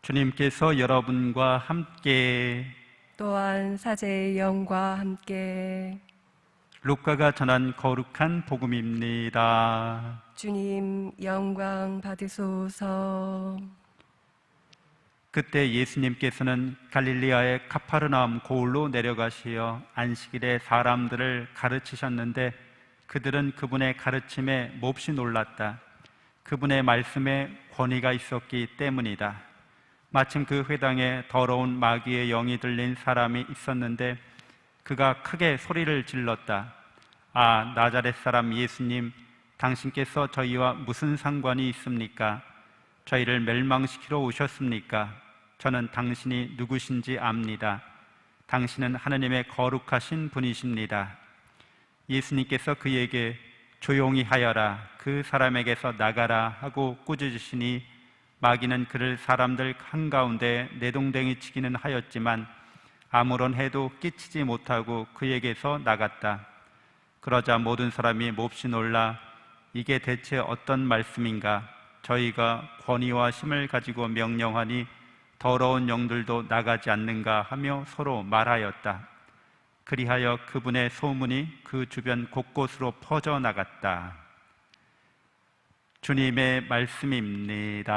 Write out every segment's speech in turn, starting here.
주님께서 여러분과 함께 또한 사제의 영과 함께 루카가 전한 거룩한 복음입니다. 주님 영광 받으소서. 그때 예수님께서는 갈릴리아의 가파르나움 고을로 내려가시어 안식일에 사람들을 가르치셨는데 그들은 그분의 가르침에 몹시 놀랐다. 그분의 말씀에 권위가 있었기 때문이다. 마침 그 회당에 더러운 마귀의 영이 들린 사람이 있었는데 그가 크게 소리를 질렀다. 아, 나자렛 사람 예수님, 당신께서 저희와 무슨 상관이 있습니까? 저희를 멸망시키러 오셨습니까? 저는 당신이 누구신지 압니다. 당신은 하느님의 거룩하신 분이십니다. 예수님께서 그에게 조용히 하여라, 그 사람에게서 나가라 하고 꾸짖으시니 마귀는 그를 사람들 한가운데 내동댕이 치기는 하였지만 아무런 해도 끼치지 못하고 그에게서 나갔다. 그러자 모든 사람이 몹시 놀라 이게 대체 어떤 말씀인가? 저희가 권위와 힘을 가지고 명령하니 더러운 영들도 나가지 않는가 하며 서로 말하였다. 그리하여 그분의 소문이 그 주변 곳곳으로 퍼져나갔다. 주님의 말씀입니다.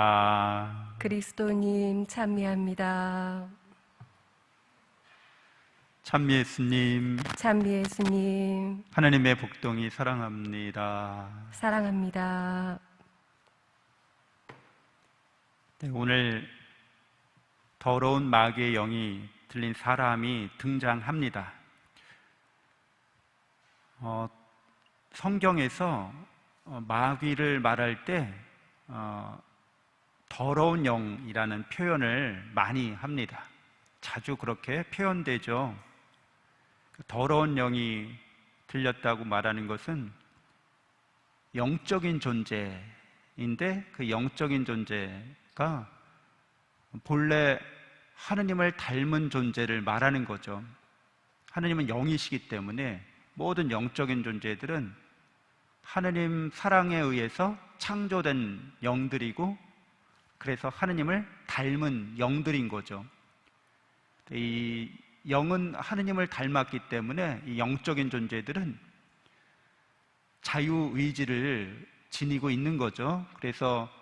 그리스도님 찬미합니다. 참 예수님, 찬미 예수님 하나님의 복동이 사랑합니다. 사랑합니다. 네, 오늘 더러운 마귀의 영이 들린 사람이 등장합니다. 성경에서 마귀를 말할 때 더러운 영이라는 표현을 많이 합니다. 자주 그렇게 표현되죠. 더러운 영이 들렸다고 말하는 것은 영적인 존재인데 그 영적인 존재가 본래 하느님을 닮은 존재를 말하는 거죠. 하느님은 영이시기 때문에 모든 영적인 존재들은 하느님 사랑에 의해서 창조된 영들이고 그래서 하느님을 닮은 영들인 거죠. 이 영은 하느님을 닮았기 때문에 이 영적인 존재들은 자유의지를 지니고 있는 거죠. 그래서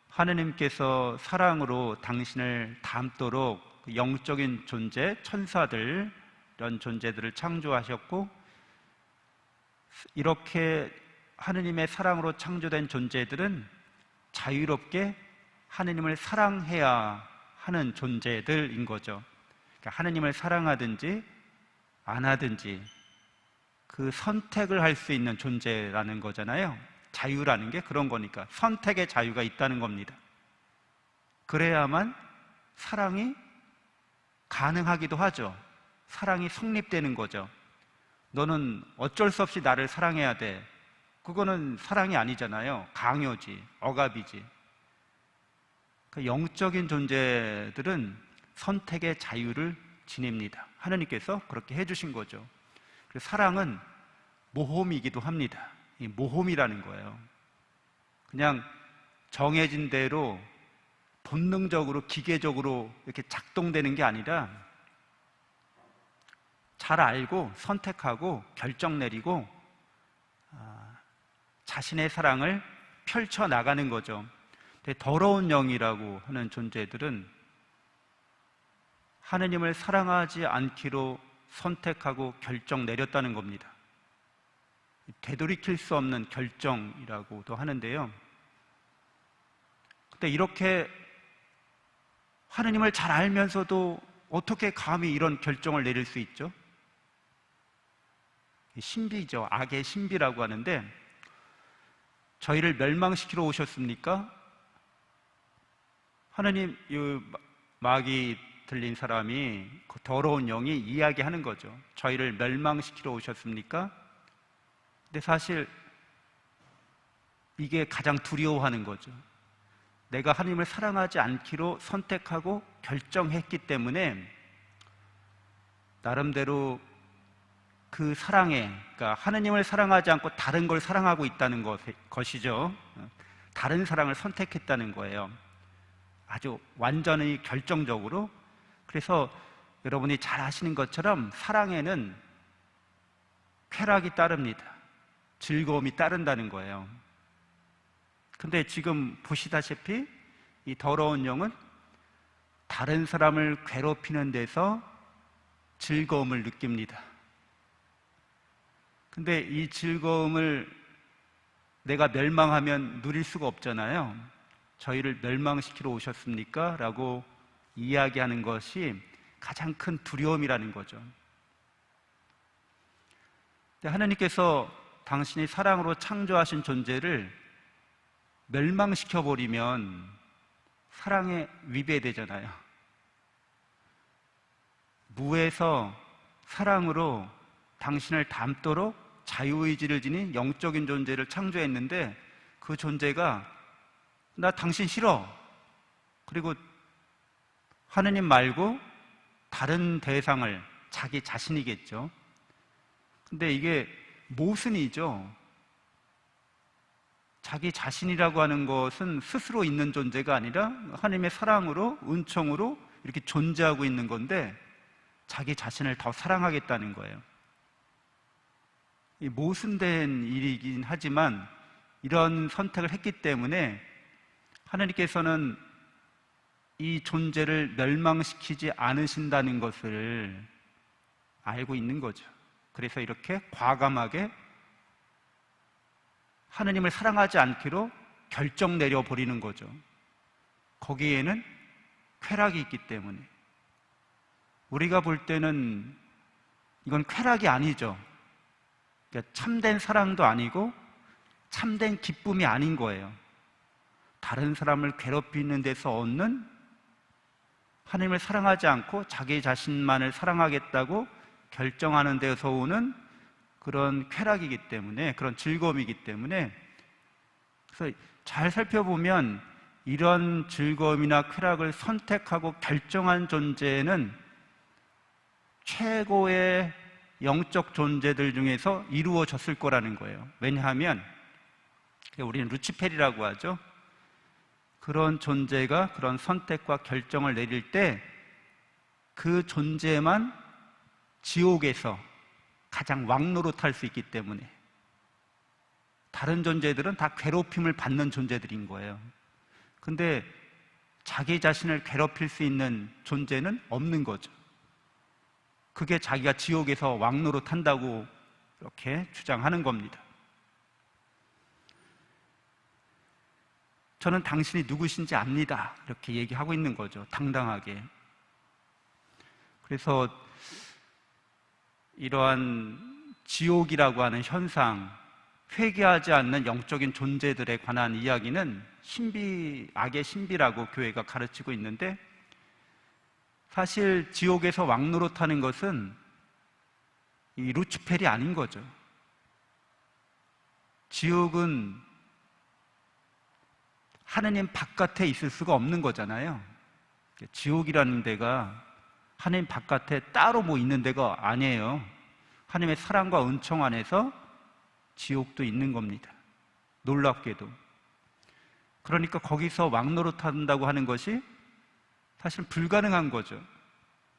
하느님께서 사랑으로 당신을 닮도록 영적인 존재, 천사들 이런 존재들을 창조하셨고 이렇게 하느님의 사랑으로 창조된 존재들은 자유롭게 하느님을 사랑해야 하는 존재들인 거죠. 그러니까 하느님을 사랑하든지 안 하든지 그 선택을 할 수 있는 존재라는 거잖아요. 자유라는 게 그런 거니까 선택의 자유가 있다는 겁니다. 그래야만 사랑이 가능하기도 하죠. 사랑이 성립되는 거죠. 너는 어쩔 수 없이 나를 사랑해야 돼. 그거는 사랑이 아니잖아요. 강요지, 억압이지. 그 영적인 존재들은 선택의 자유를 지닙니다. 하느님께서 그렇게 해주신 거죠. 그래서 사랑은 모험이기도 합니다. 이 모험이라는 거예요. 그냥 정해진 대로 본능적으로 기계적으로 이렇게 작동되는 게 아니라 잘 알고 선택하고 결정 내리고 자신의 사랑을 펼쳐나가는 거죠. 근데 더러운 영이라고 하는 존재들은 하느님을 사랑하지 않기로 선택하고 결정 내렸다는 겁니다. 되돌이킬 수 없는 결정이라고도 하는데요. 근데 이렇게 하느님을 잘 알면서도 어떻게 감히 이런 결정을 내릴 수 있죠? 신비죠. 악의 신비라고 하는데 저희를 멸망시키러 오셨습니까? 하느님, 이 마귀 들린 사람이 그 더러운 영이 이야기하는 거죠. 저희를 멸망시키러 오셨습니까? 근데 사실 이게 가장 두려워하는 거죠. 내가 하나님을 사랑하지 않기로 선택하고 결정했기 때문에 나름대로 그 사랑에, 그러니까 하느님을 사랑하지 않고 다른 걸 사랑하고 있다는 것이죠. 다른 사랑을 선택했다는 거예요. 아주 완전히 결정적으로. 그래서 여러분이 잘 아시는 것처럼 사랑에는 쾌락이 따릅니다. 즐거움이 따른다는 거예요. 근데 지금 보시다시피 이 더러운 영은 다른 사람을 괴롭히는 데서 즐거움을 느낍니다. 근데 이 즐거움을 내가 멸망하면 누릴 수가 없잖아요. 저희를 멸망시키러 오셨습니까? 라고 이야기하는 것이 가장 큰 두려움이라는 거죠. 하나님께서 당신이 사랑으로 창조하신 존재를 멸망시켜버리면 사랑에 위배되잖아요. 무에서 사랑으로 당신을 닮도록 자유의지를 지닌 영적인 존재를 창조했는데 그 존재가 나 당신 싫어. 그리고 하느님 말고 다른 대상을, 자기 자신이겠죠. 근데 이게 모순이죠. 자기 자신이라고 하는 것은 스스로 있는 존재가 아니라 하나님의 사랑으로, 은총으로 이렇게 존재하고 있는 건데 자기 자신을 더 사랑하겠다는 거예요. 이 모순된 일이긴 하지만 이런 선택을 했기 때문에 하나님께서는 이 존재를 멸망시키지 않으신다는 것을 알고 있는 거죠. 그래서 이렇게 과감하게 하나님을 사랑하지 않기로 결정 내려버리는 거죠. 거기에는 쾌락이 있기 때문에. 우리가 볼 때는 이건 쾌락이 아니죠. 그러니까 참된 사랑도 아니고 참된 기쁨이 아닌 거예요. 다른 사람을 괴롭히는 데서 얻는, 하나님을 사랑하지 않고 자기 자신만을 사랑하겠다고 결정하는 데서 오는 그런 쾌락이기 때문에, 그런 즐거움이기 때문에, 그래서 잘 살펴보면 이런 즐거움이나 쾌락을 선택하고 결정한 존재는 최고의 영적 존재들 중에서 이루어졌을 거라는 거예요. 왜냐하면 우리는 루치페리라고 하죠. 그런 존재가 그런 선택과 결정을 내릴 때 그 존재만 지옥에서 가장 왕노릇할 수 있기 때문에, 다른 존재들은 다 괴롭힘을 받는 존재들인 거예요. 근데 자기 자신을 괴롭힐 수 있는 존재는 없는 거죠. 그게 자기가 지옥에서 왕노릇한다고 이렇게 주장하는 겁니다. 저는 당신이 누구신지 압니다. 이렇게 얘기하고 있는 거죠. 당당하게. 그래서 이러한 지옥이라고 하는 현상, 회개하지 않는 영적인 존재들에 관한 이야기는 악의 신비라고 교회가 가르치고 있는데, 사실 지옥에서 왕노릇하는 것은 이 루치펠이 아닌 거죠. 지옥은 하느님 바깥에 있을 수가 없는 거잖아요. 지옥이라는 데가 하느님 바깥에 따로 뭐 있는 데가 아니에요. 하느님의 사랑과 은총 안에서 지옥도 있는 겁니다. 놀랍게도. 그러니까 거기서 왕노릇한다고 하는 것이 사실 불가능한 거죠.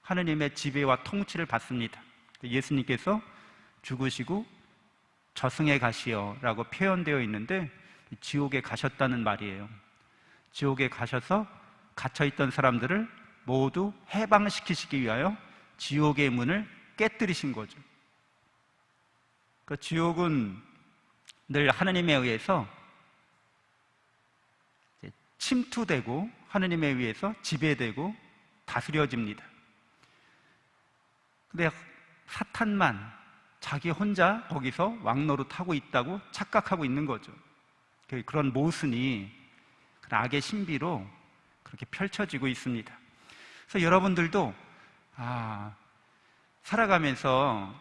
하느님의 지배와 통치를 받습니다. 예수님께서 죽으시고 저승에 가시오 라고 표현되어 있는데 지옥에 가셨다는 말이에요. 지옥에 가셔서 갇혀있던 사람들을 모두 해방시키시기 위하여 지옥의 문을 깨뜨리신 거죠. 그 지옥은 늘 하느님에 의해서 침투되고 하느님에 의해서 지배되고 다스려집니다. 근데 사탄만 자기 혼자 거기서 왕노릇하고 있다고 착각하고 있는 거죠. 그런 모순이 악의 신비로 그렇게 펼쳐지고 있습니다. 그래서 여러분들도 살아가면서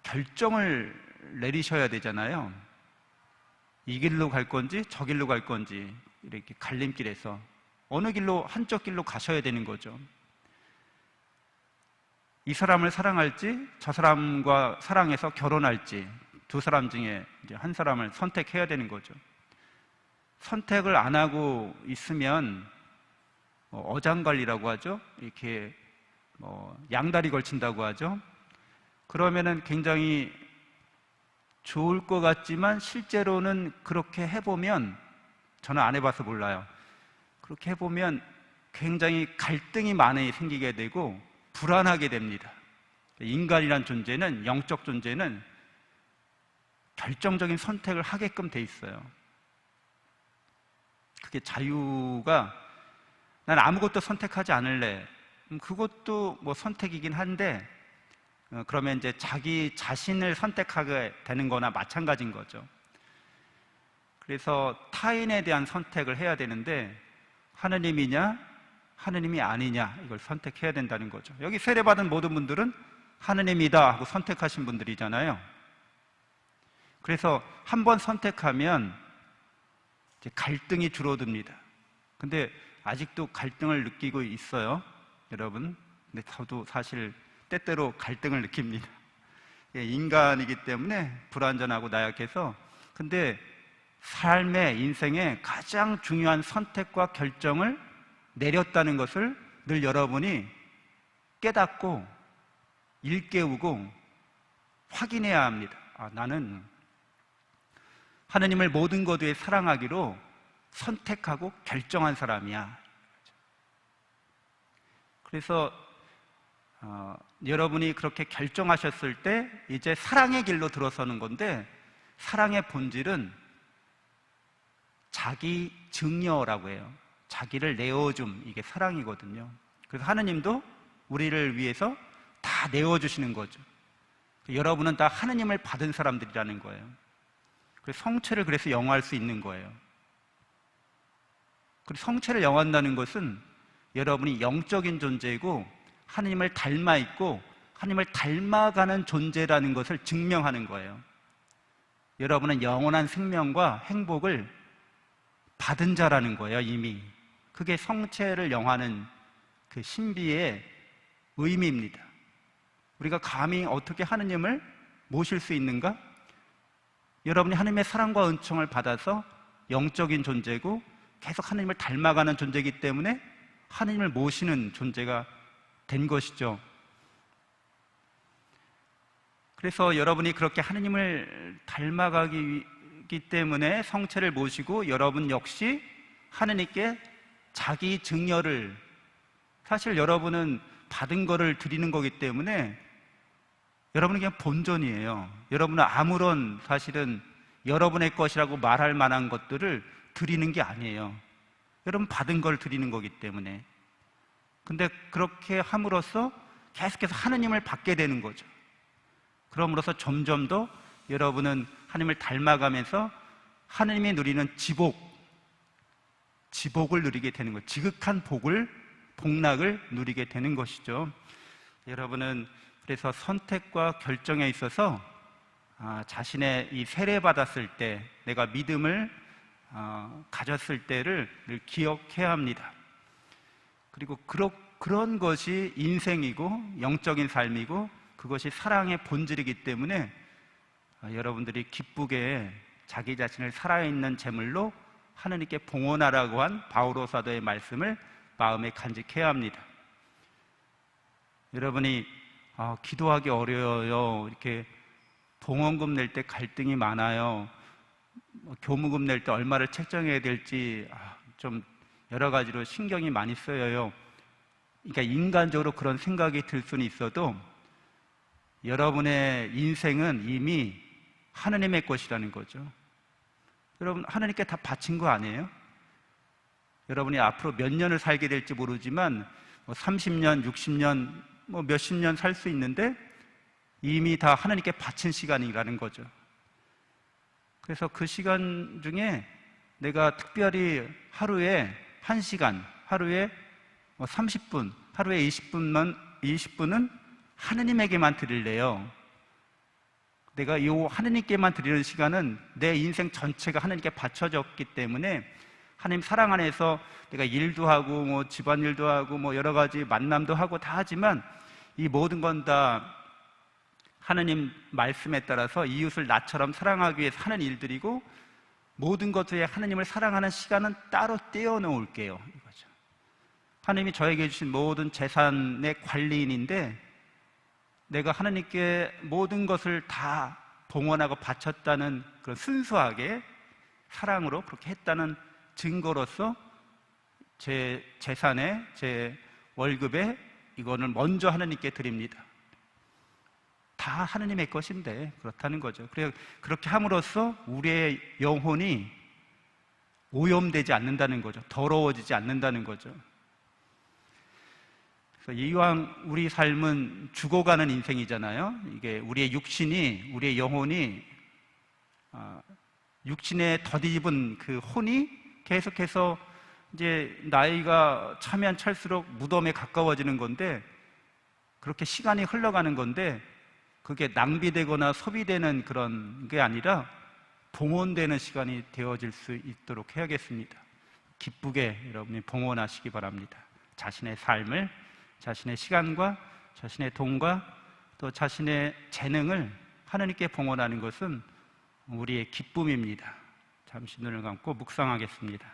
결정을 내리셔야 되잖아요. 이 길로 갈 건지 저 길로 갈 건지, 이렇게 갈림길에서 어느 길로, 한쪽 길로 가셔야 되는 거죠. 이 사람을 사랑할지 저 사람과 사랑해서 결혼할지, 두 사람 중에 이제 한 사람을 선택해야 되는 거죠. 선택을 안 하고 있으면 어장관리라고 하죠. 이렇게 양다리 걸친다고 하죠. 그러면은 굉장히 좋을 것 같지만 실제로는 그렇게 해보면, 저는 안 해봐서 몰라요. 그렇게 해보면 굉장히 갈등이 많이 생기게 되고 불안하게 됩니다. 인간이란 존재는, 영적 존재는 결정적인 선택을 하게끔 돼 있어요. 그게 자유가, 난 아무것도 선택하지 않을래. 그것도 뭐 선택이긴 한데, 그러면 이제 자기 자신을 선택하게 되는 거나 마찬가지인 거죠. 그래서 타인에 대한 선택을 해야 되는데, 하느님이냐 하느님이 아니냐, 이걸 선택해야 된다는 거죠. 여기 세례받은 모든 분들은 하느님이다 하고 선택하신 분들이잖아요. 그래서 한번 선택하면 이제 갈등이 줄어듭니다. 근데 아직도 갈등을 느끼고 있어요, 여러분. 근데 저도 사실 때때로 갈등을 느낍니다. 인간이기 때문에 불완전하고 나약해서. 근데 삶의, 인생의 가장 중요한 선택과 결정을 내렸다는 것을 늘 여러분이 깨닫고 일깨우고 확인해야 합니다. 나는 하느님을 모든 것 위에 사랑하기로 선택하고 결정한 사람이야. 그래서 여러분이 그렇게 결정하셨을 때 이제 사랑의 길로 들어서는 건데, 사랑의 본질은 자기 증여라고 해요. 자기를 내어줌, 이게 사랑이거든요. 그래서 하느님도 우리를 위해서 다 내어주시는 거죠. 여러분은 다 하느님을 받은 사람들이라는 거예요. 그래서 성체를 그래서 영화할 수 있는 거예요. 그리고 성체를 영화한다는 것은 여러분이 영적인 존재이고 하느님을 닮아 있고 하느님을 닮아가는 존재라는 것을 증명하는 거예요. 여러분은 영원한 생명과 행복을 받은 자라는 거예요, 이미. 그게 성체를 영하는 그 신비의 의미입니다. 우리가 감히 어떻게 하느님을 모실 수 있는가? 여러분이 하느님의 사랑과 은총을 받아서 영적인 존재고 계속 하느님을 닮아가는 존재이기 때문에 하느님을 모시는 존재가 된 것이죠. 그래서 여러분이 그렇게 하느님을 닮아가기 때문에 성체를 모시고 여러분 역시 하느님께 자기 증여를, 사실 여러분은 받은 거를 드리는 거기 때문에 여러분은 그냥 본전이에요. 여러분은 아무런 사실은 여러분의 것이라고 말할 만한 것들을 드리는 게 아니에요. 여러분 받은 걸 드리는 거기 때문에. 근데 그렇게 함으로써 계속해서 하느님을 받게 되는 거죠. 그럼으로써 점점 더 여러분은 하느님을 닮아가면서 하느님이 누리는 지복을 누리게 되는 거예요. 지극한 복락을 누리게 되는 것이죠. 여러분은 그래서 선택과 결정에 있어서 자신의 이 세례받았을 때, 내가 믿음을 가졌을 때를 늘 기억해야 합니다. 그리고 그런 것이 인생이고 영적인 삶이고 그것이 사랑의 본질이기 때문에 여러분들이 기쁘게 자기 자신을 살아있는 제물로 하느님께 봉헌하라고 한 바오로 사도의 말씀을 마음에 간직해야 합니다. 여러분이 기도하기 어려워요, 이렇게 봉헌금 낼 때 갈등이 많아요, 교무금 낼 때 얼마를 책정해야 될지 좀 여러 가지로 신경이 많이 쓰여요. 그러니까 인간적으로 그런 생각이 들 수는 있어도 여러분의 인생은 이미 하느님의 것이라는 거죠. 여러분 하느님께 다 바친 거 아니에요? 여러분이 앞으로 몇 년을 살게 될지 모르지만 30년, 60년, 몇십 년 살 수 있는데 이미 다 하느님께 바친 시간이라는 거죠. 그래서 그 시간 중에 내가 특별히 하루에 1시간, 하루에 30분, 하루에 20분은 하느님에게만 드릴래요. 내가 이 하느님께만 드리는 시간은 내 인생 전체가 하느님께 바쳐졌기 때문에 하느님 사랑 안에서 내가 일도 하고 집안일도 하고 여러 가지 만남도 하고 다 하지만 이 모든 건 다 하느님 말씀에 따라서 이웃을 나처럼 사랑하기 위해서 하는 일들이고, 모든 것 외에 하느님을 사랑하는 시간은 따로 떼어 놓을게요, 이거죠. 하나님이 저에게 주신 모든 재산의 관리인인데 내가 하나님께 모든 것을 다 봉헌하고 바쳤다는 그런 순수하게 사랑으로 그렇게 했다는 증거로서 제 재산에, 제 월급에 이거는 먼저 하나님께 드립니다. 다 하나님의 것인데 그렇다는 거죠. 그렇게 함으로써 우리의 영혼이 오염되지 않는다는 거죠. 더러워지지 않는다는 거죠. 그래서 이왕 우리 삶은 죽어가는 인생이잖아요. 이게 우리의 육신이, 우리의 영혼이 육신에 덧입은 그 혼이 계속해서 이제 나이가 차면 찰수록 무덤에 가까워지는 건데, 그렇게 시간이 흘러가는 건데, 그게 낭비되거나 소비되는 그런 게 아니라 봉헌되는 시간이 되어질 수 있도록 해야겠습니다. 기쁘게 여러분이 봉헌하시기 바랍니다. 자신의 삶을, 자신의 시간과 자신의 돈과 또 자신의 재능을 하나님께 봉헌하는 것은 우리의 기쁨입니다. 잠시 눈을 감고 묵상하겠습니다.